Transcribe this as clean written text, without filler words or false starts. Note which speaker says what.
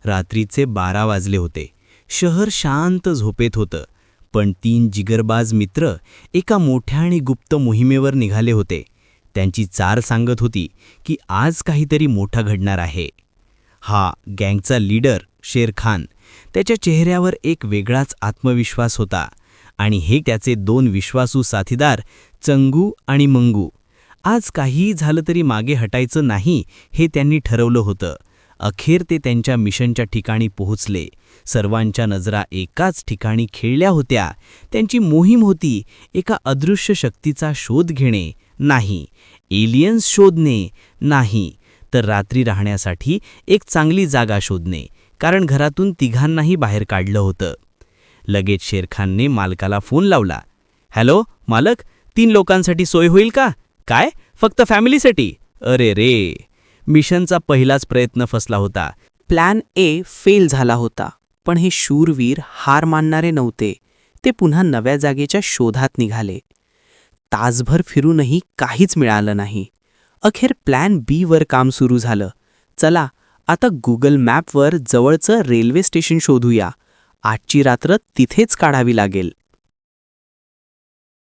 Speaker 1: रात्रीचे 12 वाजले होते. शहर शांत झोपेत होतं. पण 3 जिगरबाज मित्र एका मोठ्या आणि गुप्त मोहिमेवर निघाले होते. त्यांची चाल सांगत होती की आज काहीतरी मोठं घडणार आहे. हा गँगचा लीडर शेर खान. त्याच्या चेहऱ्यावर एक वेगळाच आत्मविश्वास होता. आणि हे त्याचे 2 विश्वासू साथीदार चंगू आणि मंगू. आज काहीही झालं तरी मागे हटायचं नाही हे त्यांनी ठरवलं होतं. अखेर ते त्यांच्या मिशनच्या ठिकाणी पोहोचले. सर्वांच्या नजरा एकाच ठिकाणी खिळल्या होत्या. त्यांची मोहीम होती एका अदृश्य शक्तीचा शोध घेणे नाही, एलियन्स शोधणे नाही, तर रात्री राहण्यासाठी एक चांगली जागा शोधणे. कारण घरातून तिघांनाही बाहेर काढलं होतं. लगेच शेरखानने मालकाला फोन लावला. हॅलो मालक, 3 लोकांसाठी सोय होईल का? काय, फक्त फॅमिलीसाठी? अरे रे, मिशनचा पहिलाच प्रयत्न फसला होता.
Speaker 2: प्लॅन ए फेल झाला होता. पण हे शूरवीर हार मानणारे नव्हते. ते पुन्हा नव्या जागेच्या शोधात निघाले. तासभर फिरूनही काहीच मिळालं नाही. अखेर प्लॅन बी वर काम सुरू झालं. चला आता गुगल मॅपवर जवळचं रेल्वे स्टेशन शोधूया. आजची रात्र तिथेच काढावी लागेल.